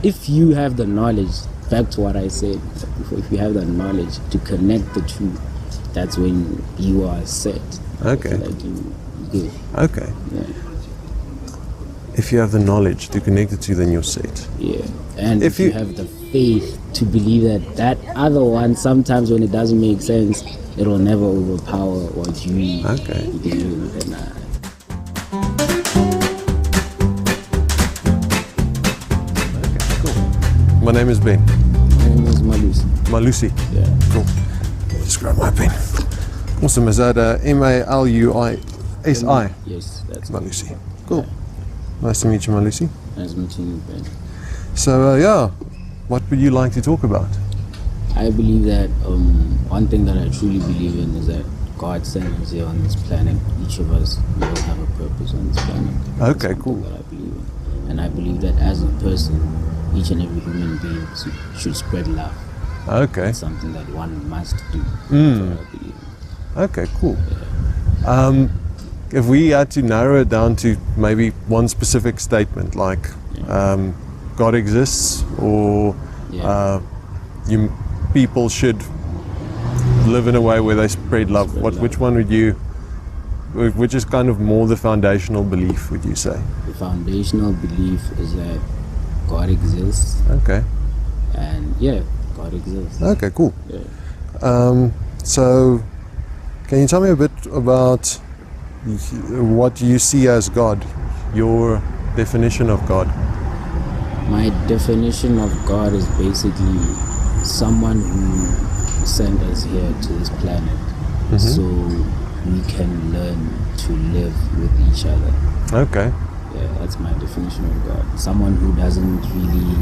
if you have the knowledge, back to what I said before, if you have the knowledge to connect the two, that's when you are set. Okay. Like you good. Okay. Yeah. If you have the knowledge to connect the two, then you're set. Yeah. And if you have the faith to believe that other one, sometimes when it doesn't make sense, it will never overpower what you believe in. My name is Ben. My name is Malusi. Malusi? Yeah. Cool. Just grab my pen. Awesome. Is that Maluisi? Yes, that's Malusi. Cool. Yeah. Nice to meet you, Malusi. Nice meeting you, Ben. So, what would you like to talk about? I believe that one thing that I truly believe in is that God sent us here on this planet. Each of us will have a purpose on this planet. Okay, cool. That I believe in. And I believe that as a person, each and every human being should spread love. Okay. It's something that one must do. That's what I believe in. Okay, cool. Yeah. If we had to narrow it down to maybe one specific statement, like God exists, or people should live in a way where they spread love. Which one would you? Which is kind of more the foundational belief, would you say? The foundational belief is that God exists. Okay. And God exists. Okay, cool. Yeah. So, can you tell me a bit about what you see as God? Your definition of God? My definition of God is basically someone who sent us here to this planet so we can learn to live with each other. Okay. Yeah, that's my definition of God. Someone who doesn't really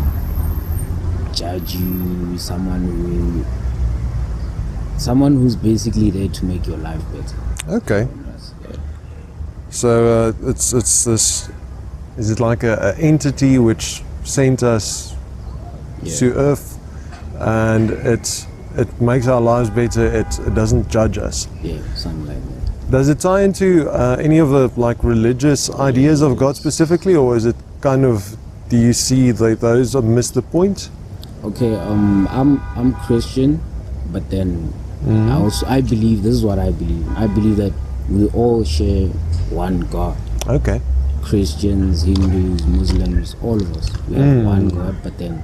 judge you, someone who's basically there to make your life better. Okay. Yeah. So it's this. Is it like an entity which sent us to Earth, and it makes our lives better? It doesn't judge us. Yeah, something like that. Does it tie into any of the religious ideas of God specifically, or is it kind of? Do you see those miss the point? Okay, I'm Christian, but then I believe, this is what I believe. I believe that we all share one God. Okay. Christians, Hindus, Muslims, all of us. We have one God, but then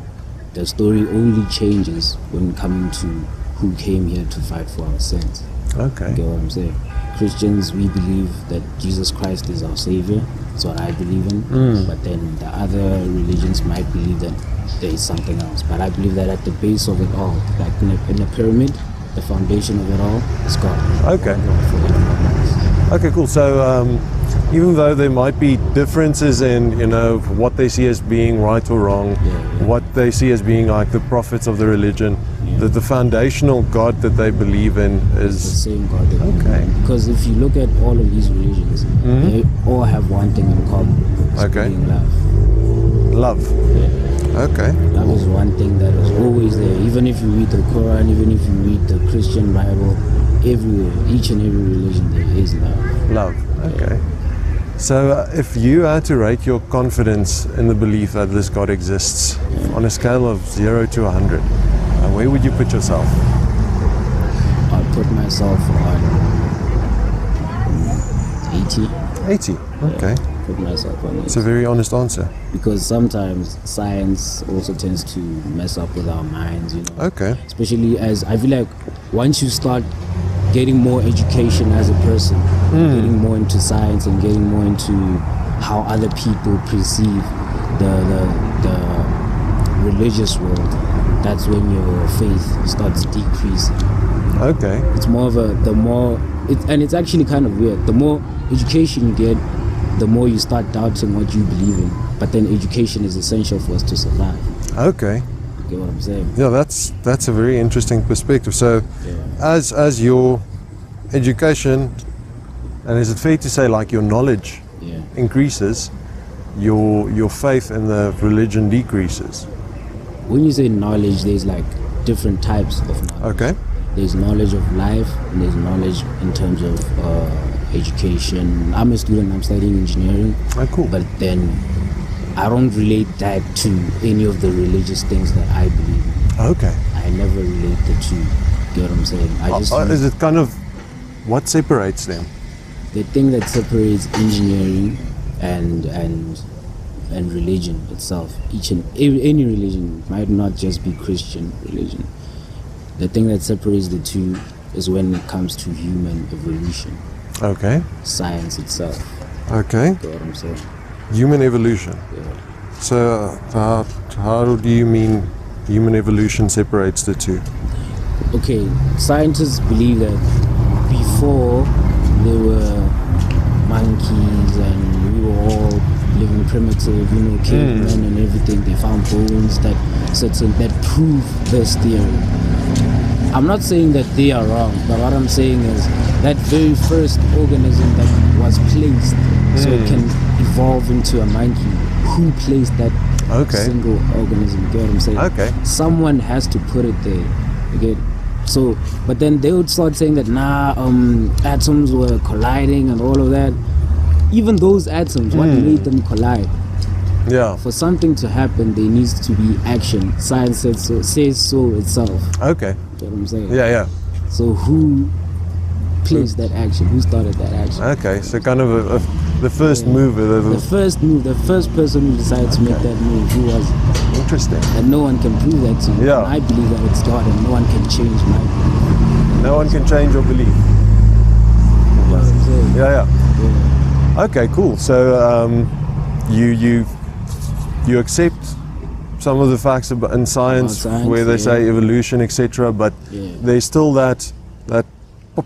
the story only changes when coming to who came here to fight for our sins. Okay. You get what I'm saying? Christians, we believe that Jesus Christ is our Savior. That's what I believe in. But then the other religions might believe that there is something else. But I believe that at the base of it all, like in a pyramid, the foundation of it all is God. Okay. Okay, cool. So even though there might be differences in, what they see as being right or wrong, what they see as being like the prophets of the religion, that the foundational God that they believe in is the same God that we believe in. Because if you look at all of these religions, they all have one thing in common. It's being love. Love. Yeah. Okay. Love is one thing that is always there. Even if you read the Quran, even if you read the Christian Bible, everywhere, each and every religion, there is love. Love. Okay. So if you had to rate your confidence in the belief that this God exists on a scale of 0 to 100, where would you put yourself? I'd put myself on 80. 80? Okay. Put myself on 80. It's a very honest answer. Because sometimes science also tends to mess up with our minds, Okay. Especially as I feel like once you start getting more education as a person, getting more into science and getting more into how other people perceive the religious world, that's when your faith starts decreasing. Okay. It's more of and it's actually kind of weird. The more education you get, the more you start doubting what you believe in. But then education is essential for us to survive. Okay. You get what I'm saying? Yeah, that's a very interesting perspective. So, as your education, and is it fair to say your knowledge increases, your faith in the religion decreases? When you say knowledge, there's different types of knowledge. Okay. There's knowledge of life, and there's knowledge in terms of education. I'm a student, I'm studying engineering. Oh, cool. But then I don't relate that to any of the religious things that I believe in. Okay. I never relate the two. Get what I'm saying? I just Is it kind of what separates them? the thing that separates engineering and religion itself. Any religion, might not just be Christian religion. The thing that separates the two is when it comes to human evolution. Okay. Science itself. Okay. Get what I'm saying? Human evolution. Yeah. So how do you mean human evolution separates the two? Okay, scientists believe that before there were monkeys and we were all living primitive, cavemen and everything. They found bones that prove this theory. I'm not saying that they are wrong, but what I'm saying is that very first organism that was placed so it can evolve into a monkey, who placed that single organism? You get what I'm saying? Okay. Someone has to put it there. Okay. So, but then they would start saying that atoms were colliding and all of that. Even those atoms, what made them collide? Yeah. For something to happen, there needs to be action. Science says so itself. Okay. You know what I'm saying? Yeah. So who placed that action? Who started that action? Okay. So kind of the first mover. The first person who decided to make that move, who was it? Interesting. And no one can prove that to you. Yeah. And I believe that it's God, and no one can change my belief. No one can change your belief. You know what I'm saying? Yeah. Okay, cool. So you accept some of the facts in science where they say evolution, etc. But there's still that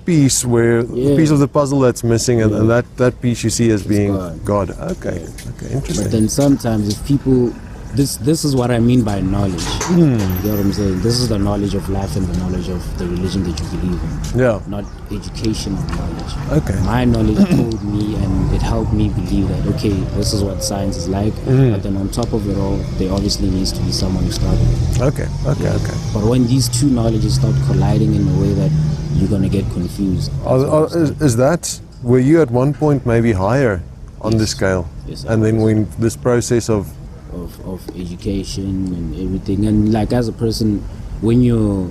piece where the piece of the puzzle that's missing, and that piece you see as being God. Okay, interesting. But then sometimes if people, this is what I mean by knowledge. You know what I'm saying? This is the knowledge of life and the knowledge of the religion that you believe in. Yeah. Not educational knowledge. Okay. My knowledge told me and it helped me believe that, okay, this is what science is like. But then on top of it all, there obviously needs to be someone who started it. Okay. But when these two knowledges start colliding in a way that you're going to get confused. Is that, were you at one point maybe higher on the scale? Yes. And then when this process of education and everything, and like as a person, when your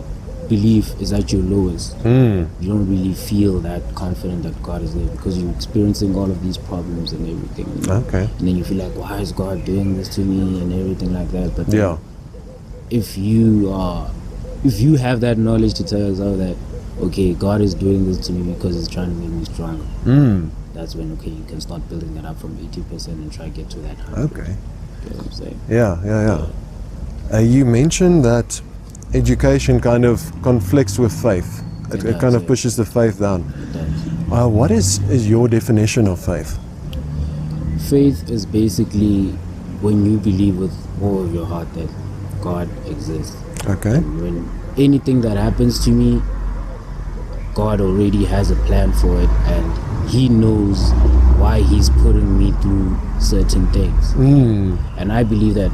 belief is at your lowest, you don't really feel that confident that God is there because you're experiencing all of these problems and everything. Okay. And then you feel like, why is God doing this to me and everything like that? But then if you have that knowledge to tell yourself that, okay, God is doing this to me because He's trying to make me stronger, that's when you can start building it up from 80% and try to get to that 100%. Okay. You know what I'm saying? Yeah. You mentioned that education kind of conflicts with faith. It kind of pushes the faith down. It does. What is your definition of faith? Faith is basically when you believe with all of your heart that God exists. Okay. And when anything that happens to me, God already has a plan for it, and He knows why He's putting me through certain things. And I believe that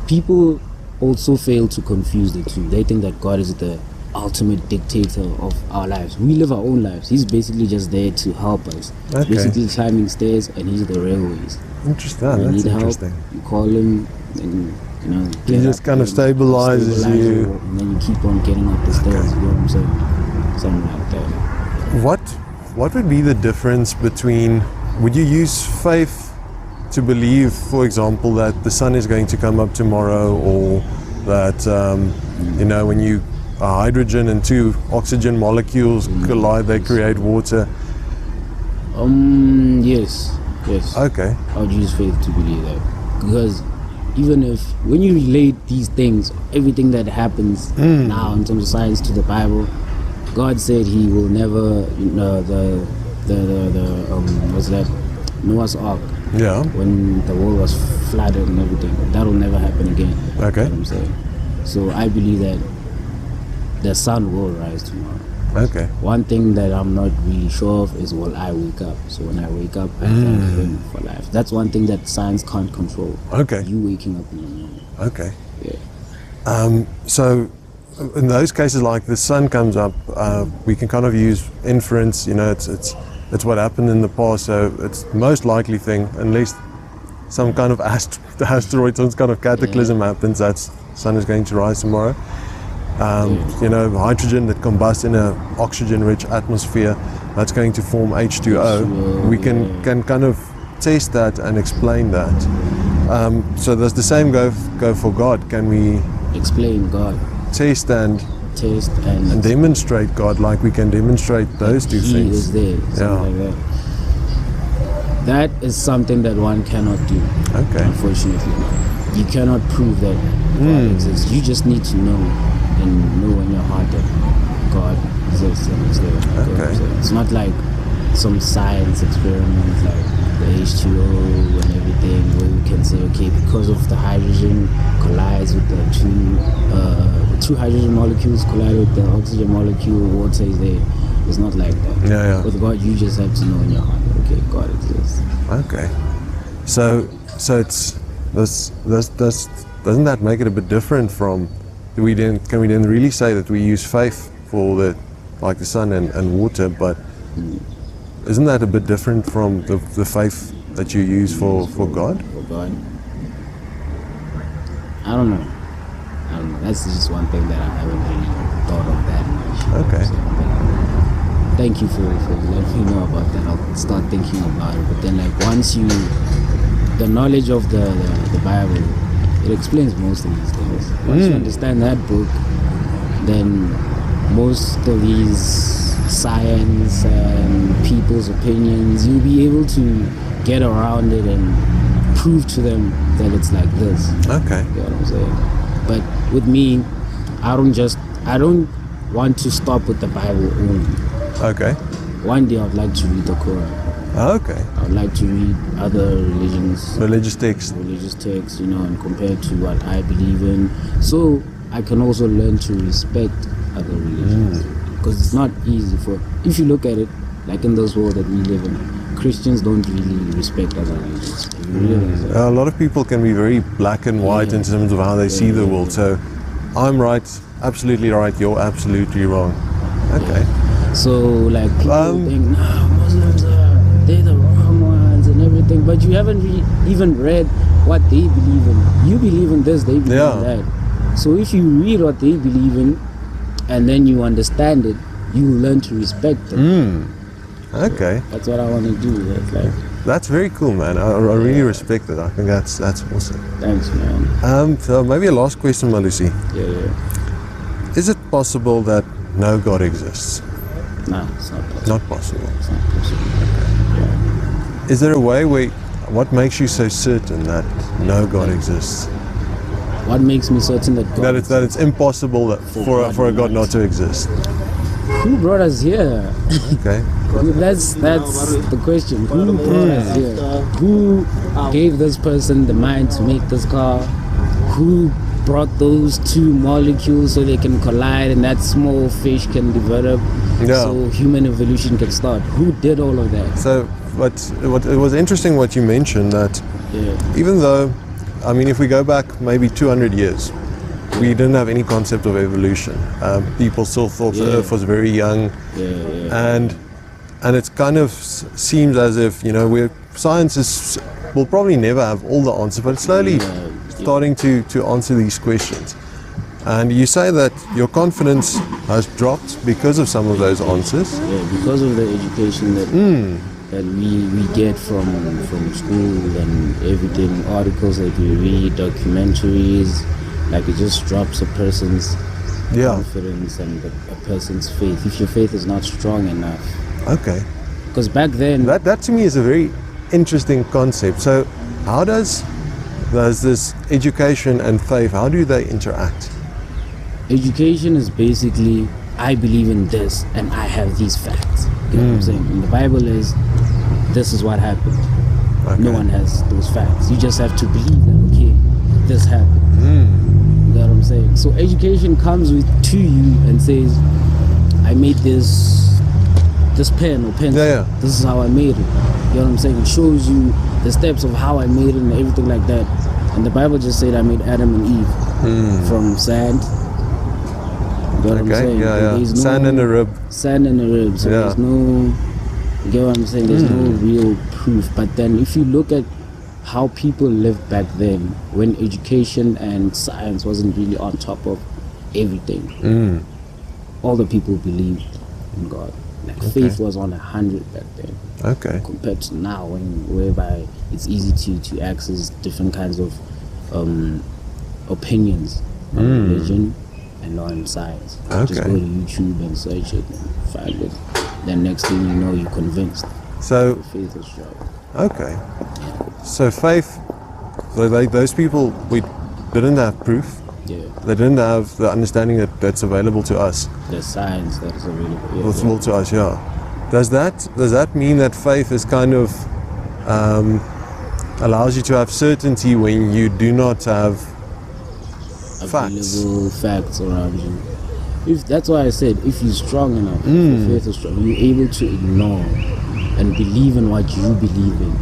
people also fail to confuse the two. They think that God is the ultimate dictator of our lives. We live our own lives. He's basically just there to help us. Okay. Basically climbing stairs, and He's the railways. Interesting. When That's you need interesting. help, you call Him, and He just kind of stabilizes you, and then you keep on getting up the stairs. You know what I'm saying? Something like that. What would be the difference between, would you use faith to believe, for example, that the sun is going to come up tomorrow, or that when you hydrogen and two oxygen molecules collide, they create water? Yes. Okay. I would use faith to believe that, because even if when you relate these things, everything that happens now in terms of science to the Bible, God said He will never, what's that? Noah's Ark. Yeah. When the world was flooded and everything, that will never happen again. Okay. You know what I'm saying? So I believe that the sun will rise tomorrow. Okay. One thing that I'm not really sure of is, will I wake up? So when I wake up, I thank Him for life. That's one thing that science can't control. Okay. You waking up in the morning. Okay. Yeah. So in those cases, like the sun comes up, we can kind of use inference. It's what happened in the past, so it's the most likely thing, unless some kind of asteroid, some kind of cataclysm happens, that sun is going to rise tomorrow. You know, hydrogen that combusts in an oxygen-rich atmosphere, that's going to form H2O. We can kind of test that and explain that. So does the same go for God? Can we explain God, test and demonstrate God like we can demonstrate those two He things? is there, something like that. That is something that one cannot do. Okay. Unfortunately, you cannot prove that God exists. You just need to know and know in your heart that God exists and is there. Okay. So it's not like some science experiment like the H2O and everything, where we can say, okay, because of the hydrogen collides with the two hydrogen molecules collide with the oxygen molecule, water is there. It's not like that. Yeah. With God, you just have to know in your heart, okay, God exists. Okay. So it's doesn't that make it a bit different from? Can we then really say that we use faith for the sun and water, but isn't that a bit different from the faith that you use for God? For God, I don't know. That's just one thing that I haven't really thought of that much. Okay. So, thank you for letting me know about that. I'll start thinking about it. But then, like, once the knowledge of the Bible, it explains most of these things. Once you understand that book, then most of these science and people's opinions, you'll be able to get around it and prove to them that it's like this. Okay. You know what I'm saying? But with me, I don't want to stop with the Bible only. Okay. One day I'd like to read the Quran. Okay. I'd like to read other Religious texts. you know, and compare to what I believe in, so I can also learn to respect other religions. Because it's not easy if you look at it, like in this world that we live in, Christians don't really respect other religions. A lot of people can be very black and white in terms of how they see the world. So I'm right, absolutely right, you're absolutely wrong. Okay. So like people think, no, Muslims they're the wrong ones and everything, but you haven't even read what they believe in. You believe in this, they believe in that. So if you read what they believe in and then you understand it, you learn to respect them. Okay. So that's what I want to do. That's very cool, man. I really respect it. I think that's awesome. Thanks, man. So maybe a last question, Malusi. Yeah. Is it possible that no God exists? No, it's not possible. Not possible. It's not possible. Yeah. Is there a way what makes you so certain that no God exists? What makes me certain that God that it's impossible that for a God not to exist? Who brought us here? Okay. That's the question. Who brought us here? Who gave this person the mind to make this car? Who brought those two molecules so they can collide and that small fish can develop, so human evolution can start? Who did all of that? So, what it was interesting what you mentioned, that even though, I mean, if we go back maybe 200 years, we didn't have any concept of evolution. People still thought the Earth was very young, and it kind of seems as if, you know, science will probably never have all the answers, but it's slowly starting to answer these questions. And you say that your confidence has dropped because of some of those answers. Yeah, because of the education that we get from school and everything, articles that we read, documentaries, like it just drops a person's confidence and a person's faith, if your faith is not strong enough. Okay. Because back then... That to me is a very interesting concept. So how does this education and faith, how do they interact? Education is basically, I believe in this and I have these facts. You know what I'm saying? And the Bible is, this is what happened. Okay. No one has those facts. You just have to believe that, okay, this happened. You know what I'm saying? So education comes to you and says, I made this pen or pencil. This is how I made it. You know what I'm saying? It shows you the steps of how I made it and everything like that. And the Bible just said I made Adam and Eve from sand. You know what I'm saying? Sand and a rib. Sand and a rib. So there's no, you get what I'm saying? There's no real proof. But then if you look at how people lived back then when education and science wasn't really on top of everything. All the people believed in God. Like faith was on 100 back then. Okay. Compared to now, whereby it's easy to access different kinds of opinions on religion and on science. Just go to YouTube and search it and find it. Then next thing you know, you're convinced. So faith is strong. Okay. So faith, those people, we didn't have proof. Yeah. They didn't have the understanding that's available to us. The science that is available. Yeah, Available to us, yeah. Does that mean that faith is kind of allows you to have certainty when you do not have facts? Available facts around you. If that's why I said, if you're strong enough, if your faith is strong, you're able to ignore and believe in what you believe in.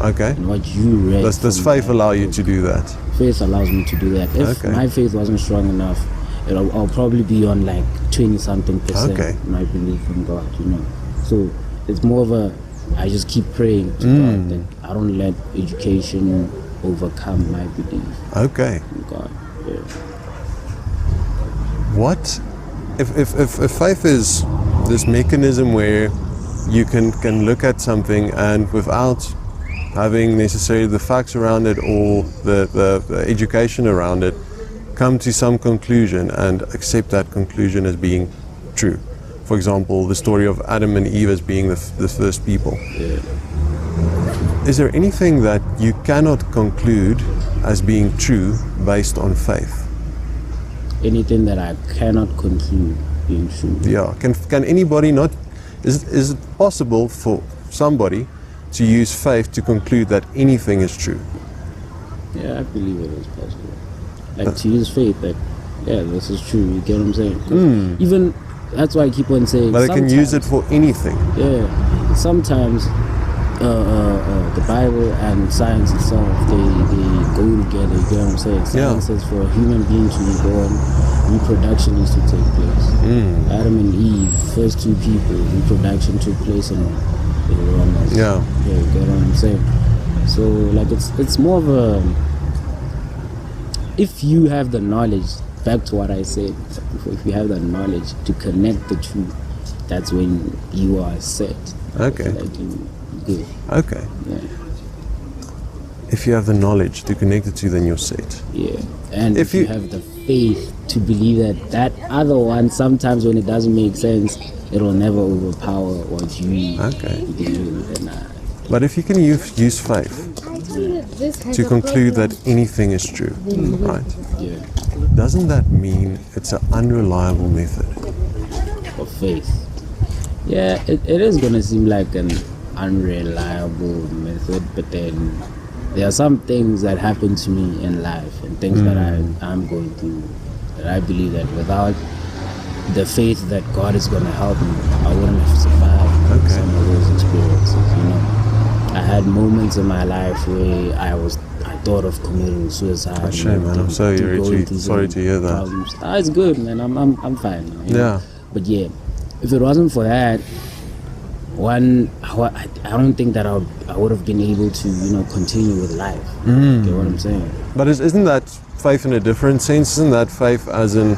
Okay. And what you read. Does faith allow you to do that? Faith allows me to do that. If my faith wasn't strong enough, I'll probably be on like 20-something% my belief in God, you know. So it's more of I just keep praying to God that I don't let education overcome my belief in God. Yeah. What if faith is this mechanism where you can look at something and without having necessarily the facts around it or the education around it, come to some conclusion and accept that conclusion as being true? For example, the story of Adam and Eve as being the first people. Yeah. Is there anything that you cannot conclude as being true based on faith? Anything that I cannot conclude being true. Yeah. Can anybody not? Is it possible for somebody to use faith to conclude that anything is true? Yeah, I believe it is possible. Like to use faith that, yeah, this is true. You get what I'm saying? 'Cause even that's why I keep on saying. But they can use it for anything. Yeah. Sometimes the Bible and science itself, they go together. You get what I'm saying? Science says for a human being to be born, reproduction needs to take place. Adam and Eve, first two people, reproduction took place in the Romans. Yeah. Yeah, you get what I'm saying? So like it's more of a, if you have the knowledge, back to what I said, if you have the knowledge to connect the two, that's when you are set. Okay. Like you good. Okay. Yeah. If you have the knowledge to connect the two, then you're set. Yeah. And if you have the faith to believe that other one, sometimes when it doesn't make sense, it'll never overpower what you believe in. But if you can use faith to conclude that anything is true, right? Yeah. Doesn't that mean it's an unreliable method? Of faith. Yeah, it is going to seem like an unreliable method, but then there are some things that happen to me in life and things that I'm going through that I believe that without the faith that God is going to help me, I wouldn't have survived some of those experiences, you know. I had moments in my life where I thought of committing suicide. Oh, shame, man. I'm sorry to hear that. It's good, man. I'm fine now. You know? But yeah, if it wasn't for that, I don't think that I would have been able to, you know, continue with life. You get what I'm saying? But isn't that faith in a different sense? Isn't that faith as in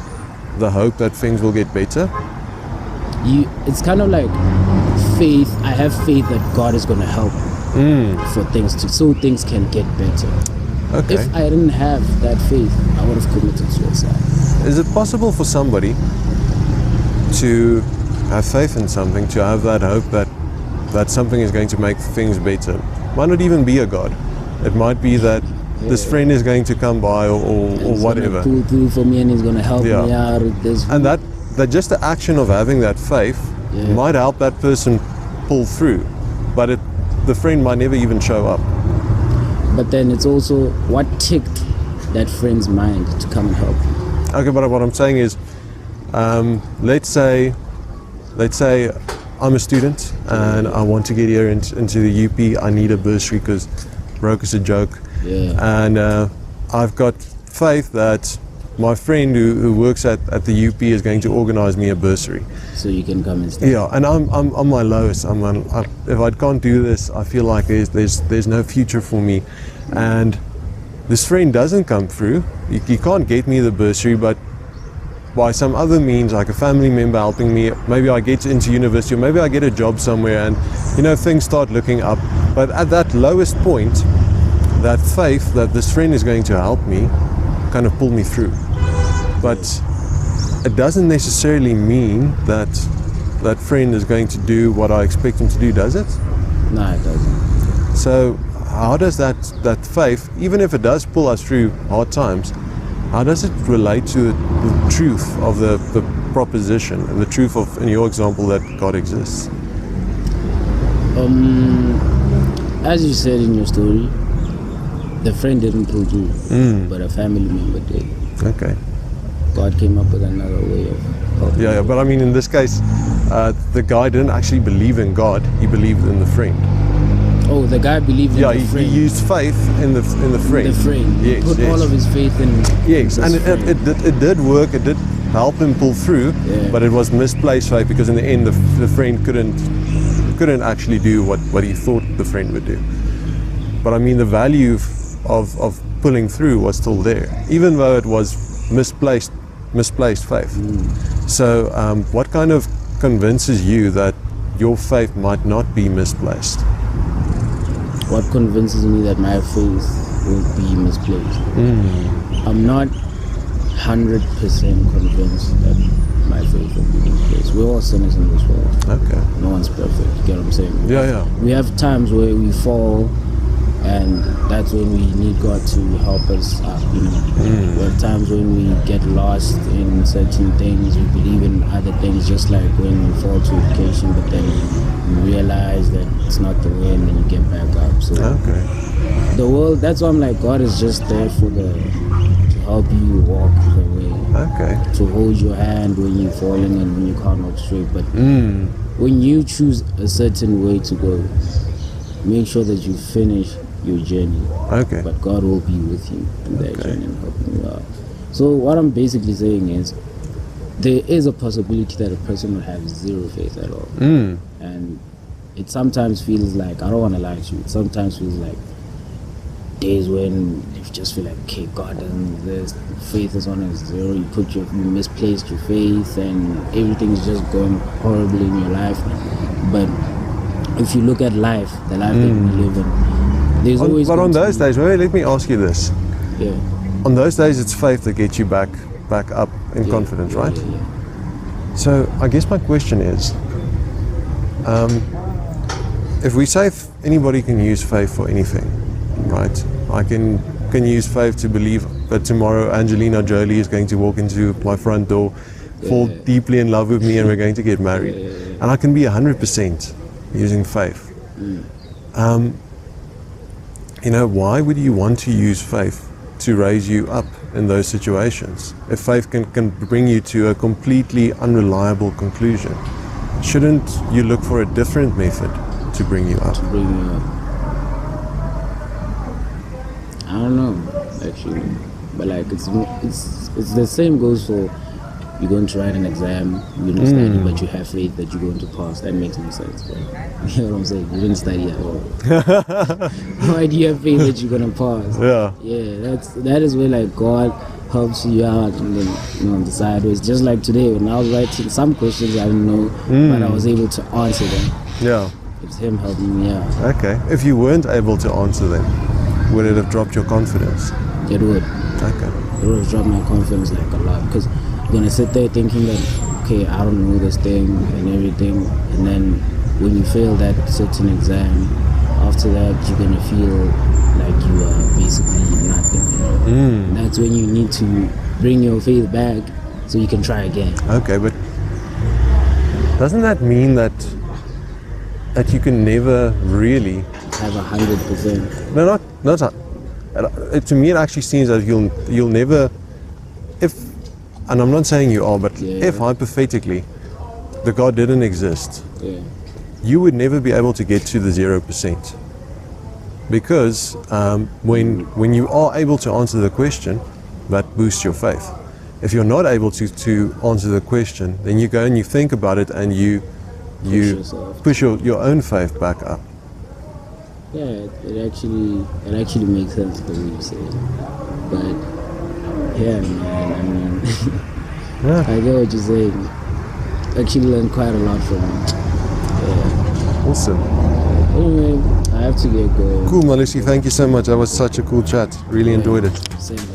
the hope that things will get better? It's kind of like faith. I have faith that God is going to help for things so things can get better. Okay. If I didn't have that faith, I would have committed suicide. Is it possible for somebody to have faith in something, to have that hope that something is going to make things better? Might not even be a God. It might be that this friend is going to come by or whatever. Pull through for me and he's going to help me out with this. And that just the action of having that faith might help that person pull through, but the friend might never even show up. But then it's also what ticked that friend's mind to come and help you. Okay, but what I'm saying is, let's say I'm a student and I want to get here into the UP. I need a bursary because broke is a joke. Yeah. And I've got faith that my friend who works at the UP is going to organize me a bursary. So you can come and stay. Yeah, and I'm on my lowest. If I can't do this, I feel like there's no future for me. And this friend doesn't come through. He can't get me the bursary, but by some other means, like a family member helping me, maybe I get into university, or maybe I get a job somewhere, and things start looking up. But at that lowest point, that faith that this friend is going to help me kind of pulled me through. But it doesn't necessarily mean that that friend is going to do what I expect him to do, does it? No, it doesn't. So how does that faith, even if it does pull us through hard times, how does it relate to the truth of the proposition and the truth of, in your example, that God exists? As you said in your story, the friend didn't pull through, but a family member did. Okay. God came up with another way of helping. Yeah, but I mean, in this case, the guy didn't actually believe in God; he believed in the friend. Oh, the guy believed in the friend. He used faith in the friend. The friend. Yes, he put all of his faith in. Yes, and it did work. It did help him pull through, but it was misplaced faith, because in the end, the friend couldn't actually do what he thought the friend would do. But I mean, the value of pulling through was still there, even though it was misplaced faith. So, what kind of convinces you that your faith might not be misplaced? What convinces me that my faith will be misplaced? I'm not 100% convinced that my faith will be misplaced. We're all sinners in this world. Okay. No one's perfect. You get what I'm saying? Yeah. We have times where we fall, and that's when we need God to help us up. We have times when we get lost in certain things. We believe in other things, just like when we fall to occasion, but then you realize that it's not the way, and then you get back up. So the world, that's why I'm like, God is just there to help you walk the way. Okay. To hold your hand when you're falling and when you can't walk straight. But when you choose a certain way to go, make sure that you finish your journey. Okay. But God will be with you in that journey and helping you out. So what I'm basically saying is, there is a possibility that a person will have zero faith at all. And it sometimes feels like, I don't want to lie to you, it sometimes feels like days when you just feel like, okay, God doesn't exist, faith is on a zero, you misplaced your faith, and everything is just going horribly in your life. But if you look at life, the life that we live in, there's always. But on those days, let me ask you this. Yeah. On those days, it's faith that gets you back up in confidence, right? Yeah. So I guess my question is, if we say anybody can use faith for anything, right? I can use faith to believe that tomorrow Angelina Jolie is going to walk into my front door, fall deeply in love with me, and we're going to get married. And I can be 100% using faith. Why would you want to use faith to raise you up in those situations? If faith can bring you to a completely unreliable conclusion, shouldn't you look for a different method to bring you up? I don't know, actually, but like it's the same goes for, you're going to write an exam, you didn't study, but you have faith that you're going to pass. That makes no sense, right? You know what I'm saying? You didn't study at all. Why do you have faith that you're going to pass? Yeah, that is where like God helps you out, and then decide. It's just like today when I was writing some questions I didn't know, but I was able to answer them. Yeah. It's Him helping me out. Okay. If you weren't able to answer them, would it have dropped your confidence? It would. Okay. It would have dropped my confidence like a lot, because you're gonna sit there thinking that, okay, I don't know this thing and everything, and then when you fail that certain exam, after that you're gonna feel like you are basically nothing. That's when you need to bring your faith back so you can try again. Okay, but doesn't that mean that you can never really have 100%? No, not. To me, it actually seems that you'll never, and I'm not saying you are, but if hypothetically the God didn't exist, you would never be able to get to the 0%, because when you are able to answer the question, that boosts your faith. if you're not able to answer the question, then you go and you think about it and you push your own faith back up. Yeah, it actually makes sense the way you say it. But yeah, man, I mean, I get what you're saying. Actually learned quite a lot from it. Yeah. Awesome. Anyway, I have to get going. Cool, Malusi. Thank you so much. That was such a cool chat. Really enjoyed it. Same.